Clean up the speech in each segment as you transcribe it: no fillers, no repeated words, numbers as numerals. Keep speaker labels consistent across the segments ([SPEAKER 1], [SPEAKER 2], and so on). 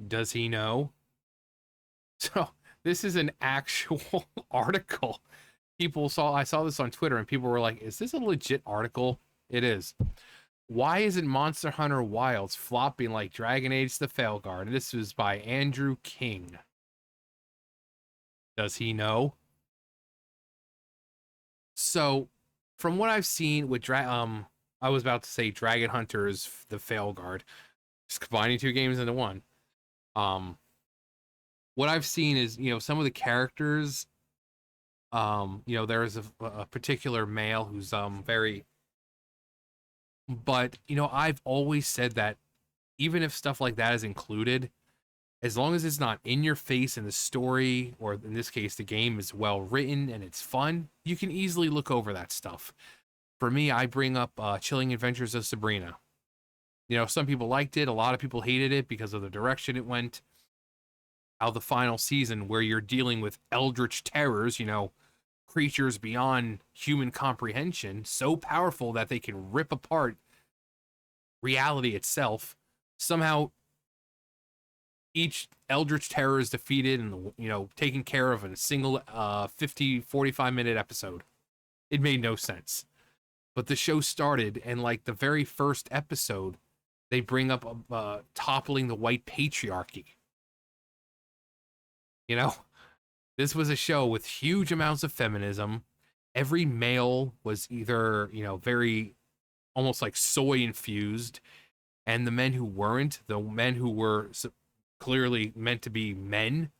[SPEAKER 1] Does he know? So this is an actual article. I saw this on Twitter and people were like, is this a legit article? It is. Why isn't Monster Hunter Wilds flopping like Dragon Age the Veilguard? And this was by Andrew King. Does he know? So, from what I've seen with I was about to say Dragon Hunters the Veilguard, just combining two games into one. Um, what I've seen is, some of the characters, there's a particular male who's very, but I've always said that even if stuff like that is included, as long as it's not in your face and the story, or in this case, the game is well written and it's fun, you can easily look over that stuff. For me, I bring up Chilling Adventures of Sabrina. Some people liked it, a lot of people hated it because of the direction it went. How the final season, where you're dealing with eldritch terrors, creatures beyond human comprehension, so powerful that they can rip apart reality itself. Somehow, each eldritch terror is defeated and, taken care of in a single 45-minute episode. It made no sense. But the show started, and like the very first episode, they bring up toppling the white patriarchy. This was a show with huge amounts of feminism. Every male was either, very almost like soy infused, and the men who weren't, the men who were clearly meant to be men,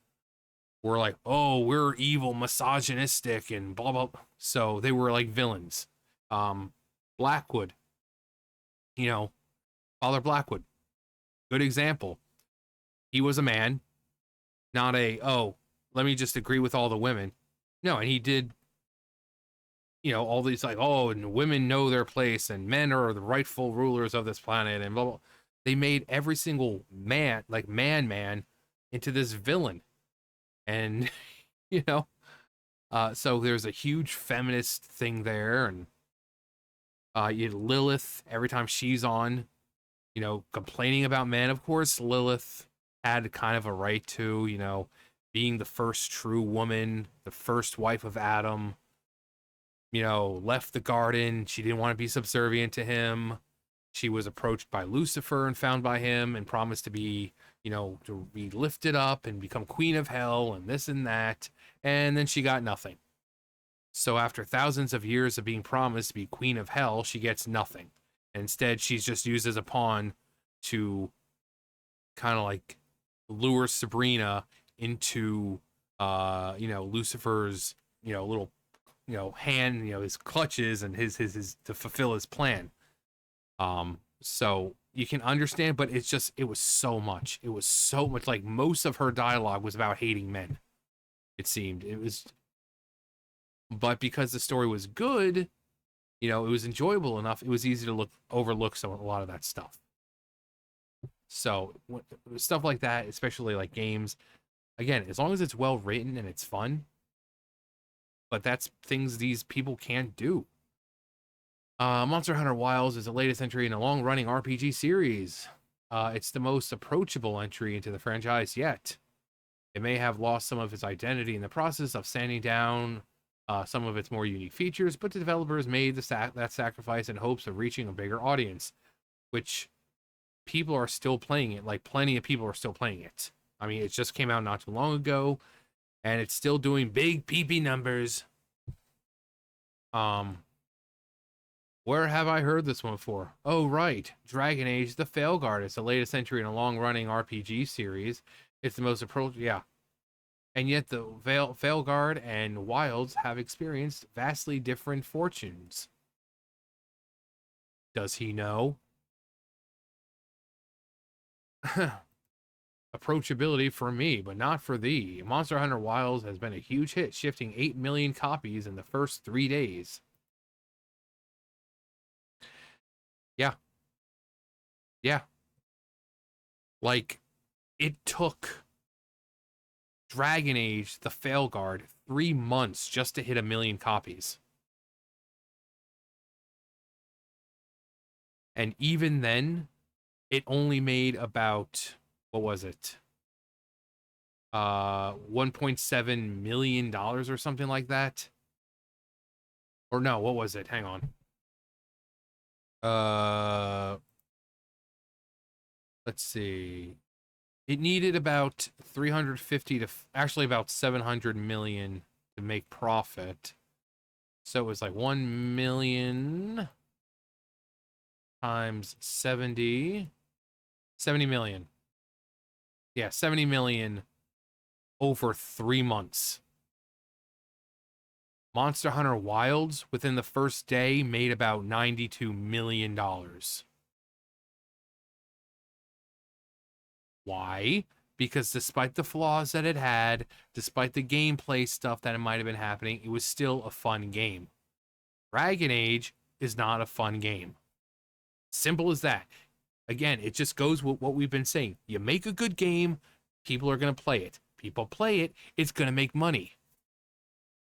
[SPEAKER 1] were like, oh, we're evil, misogynistic, and blah blah. So they were like villains. Blackwood, Father Blackwood, good example. He was a man, not let me just agree with all the women. No, and he did, all these like, oh, and women know their place and men are the rightful rulers of this planet and blah blah. They made every single man, like man, into this villain. And, so there's a huge feminist thing there. And Lilith, every time she's on, complaining about men, of course, Lilith had kind of a right to, being the first true woman, the first wife of Adam, left the garden. She didn't want to be subservient to him. She was approached by Lucifer and found by him and promised to be, to be lifted up and become queen of hell and this and that. And then she got nothing. So after thousands of years of being promised to be queen of hell, she gets nothing. Instead, she's just used as a pawn to kind of like lure Sabrina into, Lucifer's, little, hand, his clutches and his to fulfill his plan. So you can understand, but it was so much. It was so much. Like, most of her dialogue was about hating men. It seemed but because the story was good, it was enjoyable enough. It was easy to overlook a lot of that stuff. So stuff like that, especially like games, again, as long as it's well written and it's fun, but that's things these people can't do. Monster Hunter Wilds is the latest entry in a long-running RPG series. It's the most approachable entry into the franchise yet. It may have lost some of its identity in the process of sanding down some of its more unique features, but the developers made that sacrifice in hopes of reaching a bigger audience, which people are still playing it. Like, plenty of people are still playing it. I mean, it just came out not too long ago, and it's still doing big PP numbers. Where have I heard this one before? Oh, right. Dragon Age the Veilguard is the latest entry in a long-running RPG series. It's the most yeah. And yet the Veilguard and Wilds have experienced vastly different fortunes. Does he know? Approachability for me, but not for thee. Monster Hunter Wilds has been a huge hit, shifting 8 million copies in the first 3 days. Yeah. Yeah. Like, it took Dragon Age, the Veilguard, 3 months just to hit 1 million copies. And even then, it only made about, what was it? $1.7 million or something like that. Or no, what was it? Hang on. Uh, let's see. It needed about 350 to actually about 700 million to make profit. So it was like 1 million times 70 million. Yeah, 70 million over 3 months. Monster Hunter Wilds within the first day made about $92 million. Why? Because despite the flaws that it had, despite the gameplay stuff that it might have been happening, it was still a fun game. Dragon Age is not a fun game. Simple as that. Again, it just goes with what we've been saying. You make a good game, people are going to play it. People play it, it's going to make money.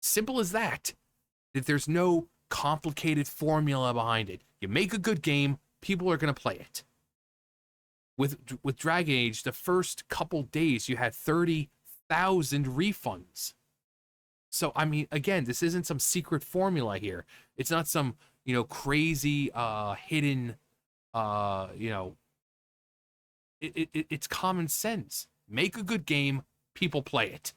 [SPEAKER 1] Simple as that. That there's no complicated formula behind it. You make a good game, people are going to play it. With Dragon Age, the first couple days you had 30,000 refunds. So I mean, again, this isn't some secret formula here. It's not some, crazy hidden it's common sense. Make a good game, people play it.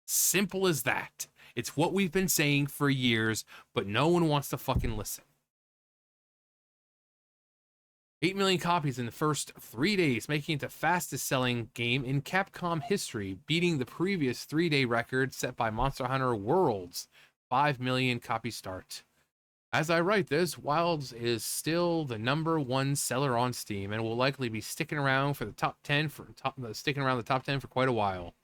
[SPEAKER 1] Simple as that. It's what we've been saying for years, but no one wants to fucking listen. 8 million copies in the first 3 days, making it the fastest selling game in Capcom history, beating the previous 3-day record set by Monster Hunter Worlds, 5 million copy start. As I write this, Wilds is still the #1 seller on Steam and will likely be sticking around the top 10 for quite a while.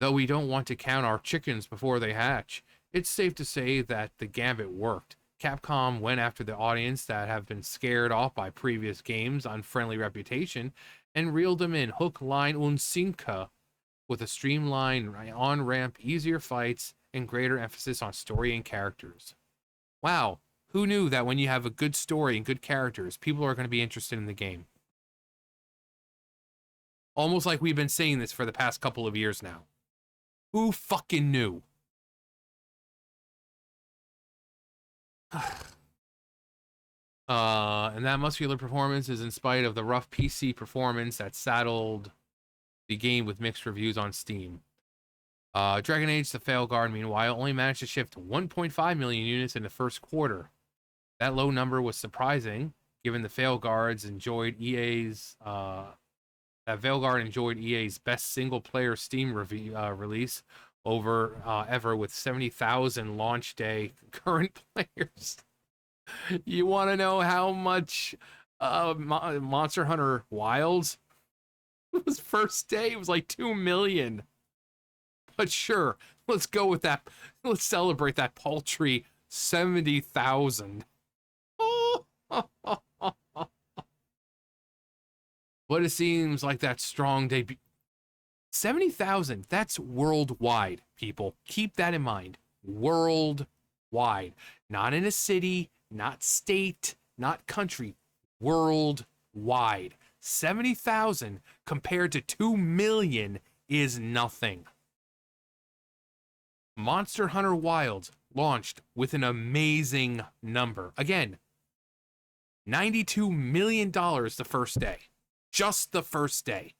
[SPEAKER 1] Though we don't want to count our chickens before they hatch, it's safe to say that the gambit worked. Capcom went after the audience that have been scared off by previous games' unfriendly reputation and reeled them in hook, line, und sinker with a streamlined on-ramp, easier fights, and greater emphasis on story and characters. Wow, who knew that when you have a good story and good characters, people are going to be interested in the game? Almost like we've been saying this for the past couple of years now. Who fucking knew? And that muscular performance is in spite of the rough PC performance that saddled the game with mixed reviews on Steam. Dragon Age The Veilguard, meanwhile, only managed to ship 1.5 million units in the first quarter. That low number was surprising, given the Veilguard enjoyed EA's best single-player Steam release ever with 70,000 launch day concurrent players. You want to know how much Monster Hunter Wilds was first day? It was like 2 million. But sure, let's go with that. Let's celebrate that paltry 70,000. But it seems like that strong debut. 70,000, that's worldwide, people. Keep that in mind. Worldwide. Not in a city, not state, not country. Worldwide. 70,000 compared to 2 million is nothing. Monster Hunter Wilds launched with an amazing number. Again, $92 million the first day. Just the first day.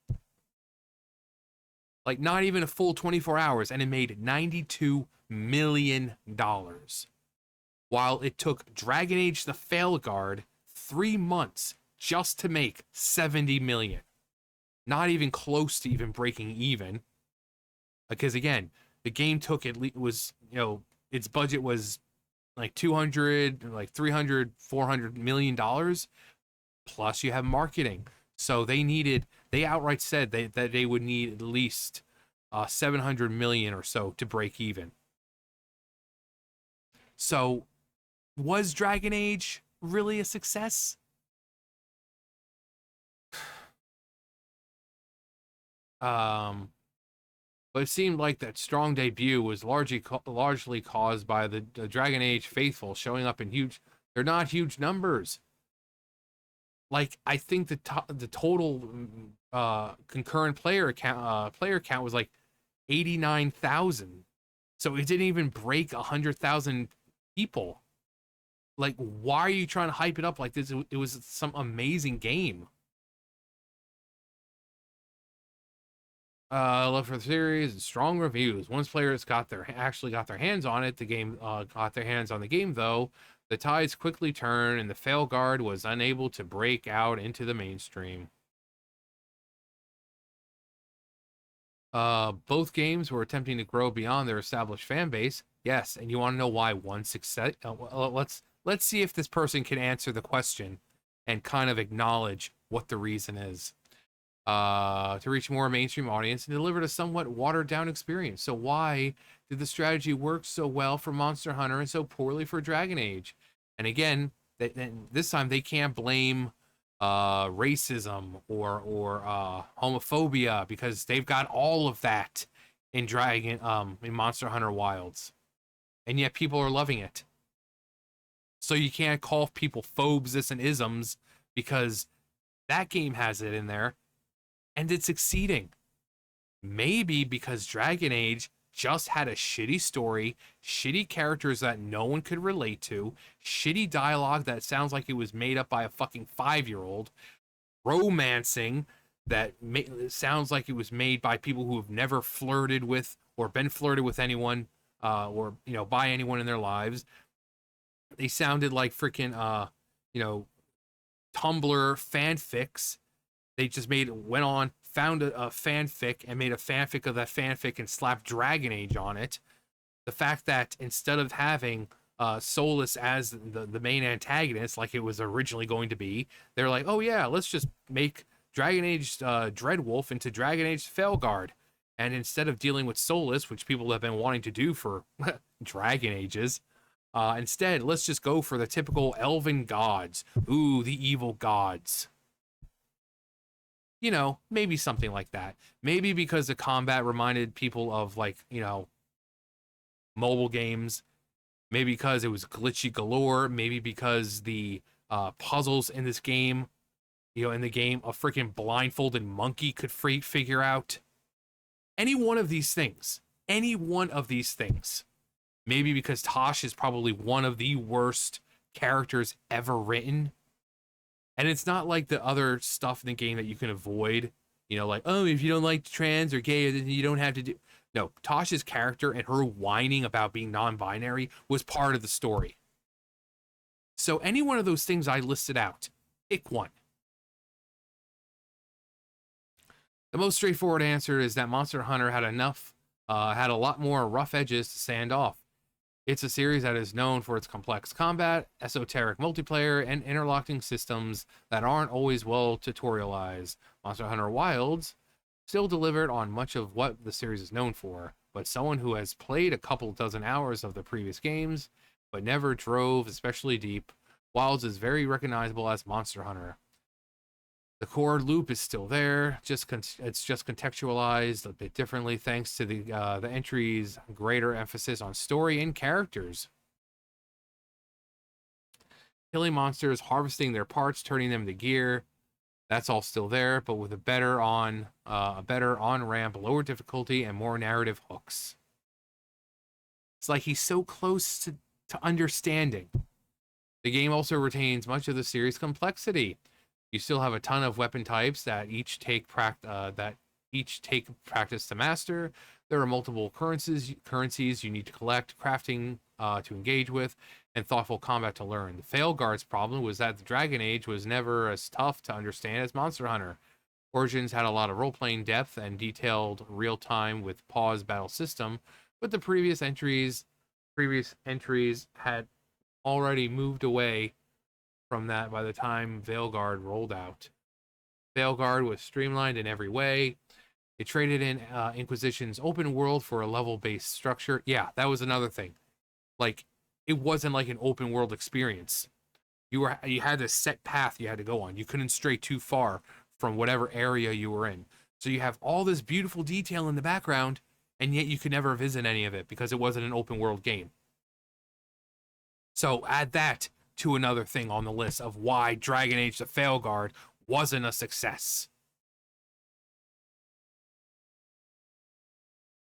[SPEAKER 1] Like, not even a full 24 hours, and it made $92 million. While it took Dragon Age The Veilguard 3 months just to make 70 million. Not even close to even breaking even. Because again, the game took its budget was like 200, like 300, 400 million dollars. Plus you have marketing. So they outright said that they would need at least 700 million or so to break even. So was Dragon Age really a success? But it seemed like that strong debut was largely caused by the Dragon Age faithful showing up in huge. They're not huge numbers. Like, I think the total concurrent player count was like 89,000. So it didn't even break 100,000 people. Like, why are you trying to hype it up like this? It was some amazing game. Love for the series and strong reviews. Once players actually got their hands on it, the game got their hands on the game though. The tides quickly turned, and the Veilguard was unable to break out into the mainstream. Both games were attempting to grow beyond their established fan base. Yes, and you want to know why one success? Well, let's see if this person can answer the question and kind of acknowledge what the reason is. To reach more mainstream audience and delivered a somewhat watered down experience. So why did the strategy work so well for Monster Hunter and so poorly for Dragon Age? And again, this time they can't blame racism or homophobia because they've got all of that in in Monster Hunter Wilds, and yet people are loving it. So you can't call people phobes and isms because that game has it in there and it's succeeding. Maybe because Dragon Age just had a shitty story, shitty characters that no one could relate to, shitty dialogue that sounds like it was made up by a fucking 5-year-old, romancing that sounds like it was made by people who have never flirted with or been flirted with anyone, or by anyone in their lives. They sounded like freaking Tumblr fanfics. They just found a fanfic and made a fanfic of that fanfic and slapped Dragon Age on it. The fact that instead of having Solus as the main antagonist like it was originally going to be, they're like, oh yeah, let's just make Dragon Age Dreadwolf into Dragon Age Veilguard. And instead of dealing with Solus, which people have been wanting to do for Dragon Ages, instead, let's just go for the typical elven gods. Ooh, the evil gods. Maybe something like that. Maybe because the combat reminded people of mobile games. Maybe because it was glitchy galore. Maybe because the puzzles in this game, in the game, a freaking blindfolded monkey could figure out. Any one of these things. Any one of these things. Maybe because Tosh is probably one of the worst characters ever written. And it's not like the other stuff in the game that you can avoid. Like, oh, if you don't like trans or gay, then you don't have to do. No, Tasha's character and her whining about being non-binary was part of the story. So any one of those things I listed out, pick one. The most straightforward answer is that Monster Hunter had a lot more rough edges to sand off. It's a series that is known for its complex combat, esoteric multiplayer, and interlocking systems that aren't always well tutorialized. Monster Hunter Wilds still delivered on much of what the series is known for, but someone who has played a couple dozen hours of the previous games, but never drove especially deep, Wilds is very recognizable as Monster Hunter. The core loop is still there, it's just contextualized a bit differently thanks to the entry's greater emphasis on story and characters. Killing monsters, harvesting their parts, turning them to gear, that's all still there, but with a better on-ramp, lower difficulty, and more narrative hooks. It's like he's so close to understanding. The game also retains much of the series' complexity. You still have a ton of weapon types that each take practice to master. There are multiple currencies you need to collect, crafting to engage with, and thoughtful combat to learn. The Veilguard's problem was that the Dragon Age was never as tough to understand as Monster Hunter. Origins had a lot of role-playing depth and detailed real-time with pause battle system, but the previous entries had already moved away from that by the time Veilguard rolled out. Veilguard was streamlined in every way. It traded in Inquisition's open world for a level-based structure. Yeah, that was another thing. Like, it wasn't like an open world experience. You had this set path you had to go on. You couldn't stray too far from whatever area you were in. So you have all this beautiful detail in the background, and yet you could never visit any of it because it wasn't an open world game. So add that to another thing on the list of why Dragon Age the Veilguard wasn't a success.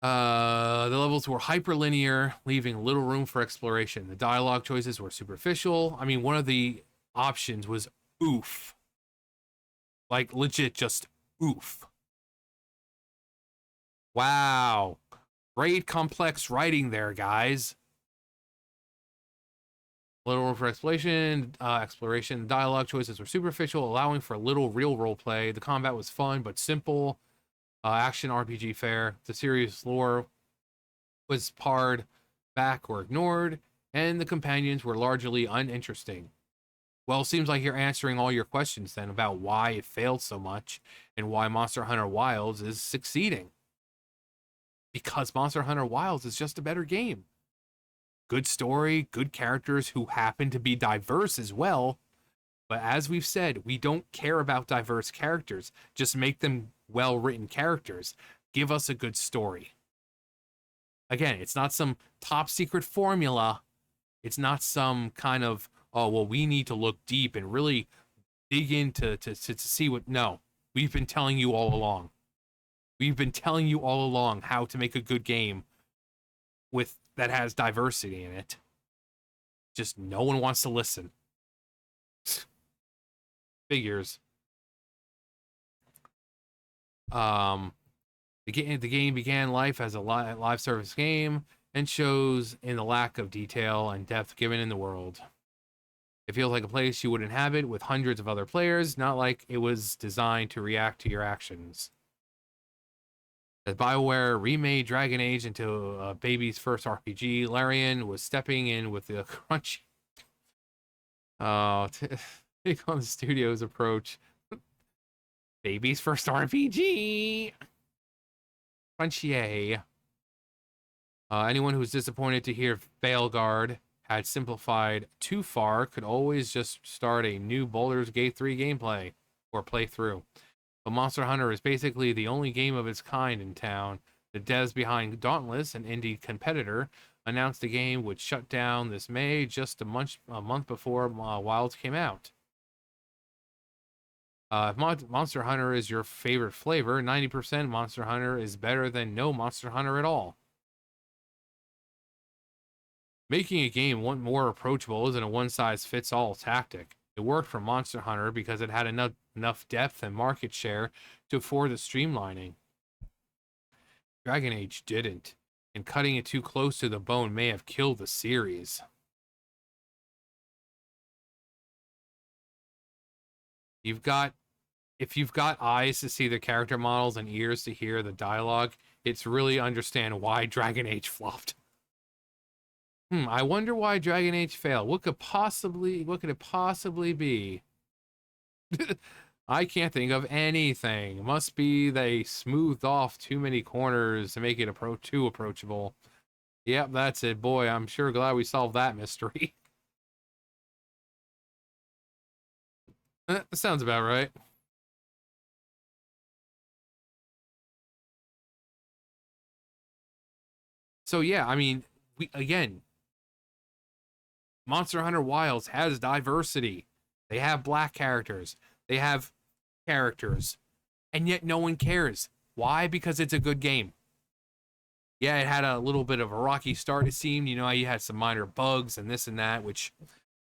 [SPEAKER 1] The levels were hyperlinear, leaving little room for exploration. The dialogue choices were superficial. I mean, one of the options was oof. Like, legit, just oof. Wow. Great complex writing there, guys. Little room for exploration. Dialogue choices were superficial, allowing for little real role play. The combat was fun but simple. Action RPG fare. The serious lore was pared back or ignored, and the companions were largely uninteresting. Well, it seems like you're answering all your questions then about why it failed so much and why Monster Hunter Wilds is succeeding. Because Monster Hunter Wilds is just a better game. Good story, good characters who happen to be diverse as well. But as we've said, we don't care about diverse characters. Just make them well written characters. Give us a good story. Again, it's not some top secret formula. It's not some kind of, oh, well, we need to look deep and really dig into to see what. No, we've been telling you all along. We've been telling you all along how to make a good game with that has diversity in it. Just no one wants to listen. Figures. The game began life as a live service game and shows in the lack of detail and depth given in the world. It feels like a place you would inhabit with hundreds of other players, not like it was designed to react to your actions. As BioWare remade Dragon Age into a baby's first RPG, Larian was stepping in with the crunchy. Take on the studio's approach. Baby's first RPG. Crunchy. Anyone who was disappointed to hear Veilguard had simplified too far could always just start a new Baldur's Gate 3 gameplay or playthrough. But Monster Hunter is basically the only game of its kind in town. The devs behind Dauntless, an indie competitor, announced the game would shut down this May, just a month before Wilds came out. If Monster Hunter is your favorite flavor, 90% Monster Hunter is better than no Monster Hunter at all. Making a game more approachable isn't a one-size-fits-all tactic. It worked for Monster Hunter because it had enough depth and market share to afford the streamlining. Dragon Age didn't, and cutting it too close to the bone may have killed the series. If you've got eyes to see the character models and ears to hear the dialogue, it's really understand why Dragon Age flopped. I wonder why Dragon Age failed. What could it possibly be? I can't think of anything. Must be they smoothed off too many corners to make it too approachable. Yep, that's it. Boy, I'm sure glad we solved that mystery. That sounds about right. So yeah, I mean, Monster Hunter Wilds has diversity. They have black characters. They have characters. And yet no one cares. Why? Because it's a good game. Yeah, it had a little bit of a rocky start, it seemed. You know, you had some minor bugs and this and that, which,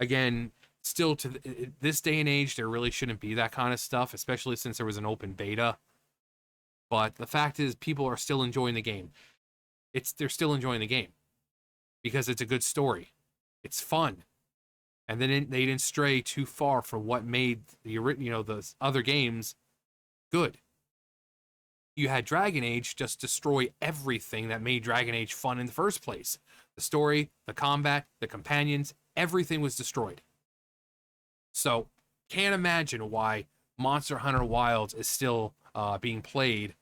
[SPEAKER 1] again, still to this day and age, there really shouldn't be that kind of stuff, especially since there was an open beta. But the fact is, people are still enjoying the game. They're still enjoying the game because it's a good story. It's fun, and then they didn't stray too far from what made the other games good. You had Dragon Age just destroy everything that made Dragon Age fun in the first place. The story, the combat, the companions, everything was destroyed. So, can't imagine why Monster Hunter Wilds is still being played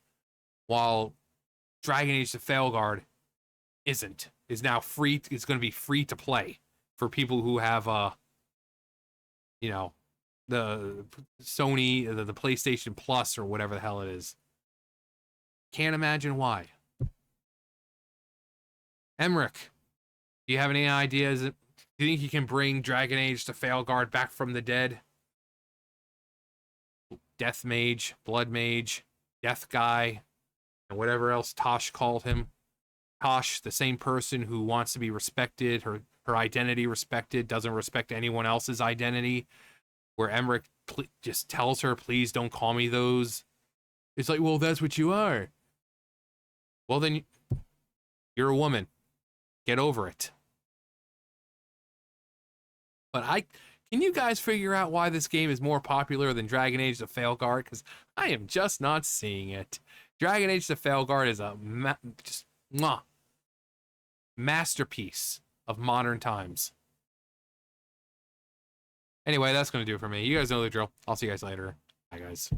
[SPEAKER 1] while Dragon Age the Veilguard isn't. Is now free. It's going to be free to play for people who have the Sony, the PlayStation Plus or whatever the hell it is. Can't imagine why. Emmerich, do you have any ideas? Do you think you can bring Dragon Age to Veilguard back from the dead? Death Mage, Blood Mage, Death Guy, and whatever else Tosh called him. Tosh, the same person who wants to be respected, her identity respected, doesn't respect anyone else's identity, where Emmerich just tells her, please don't call me those. It's like, well, that's what you are. Well, then you're a woman. Get over it. But can you guys figure out why this game is more popular than Dragon Age the Veilguard? Because I am just not seeing it. Dragon Age the Veilguard is a just masterpiece of modern times. Anyway, that's going to do it for me. You guys know the drill. I'll see you guys later. Bye, guys.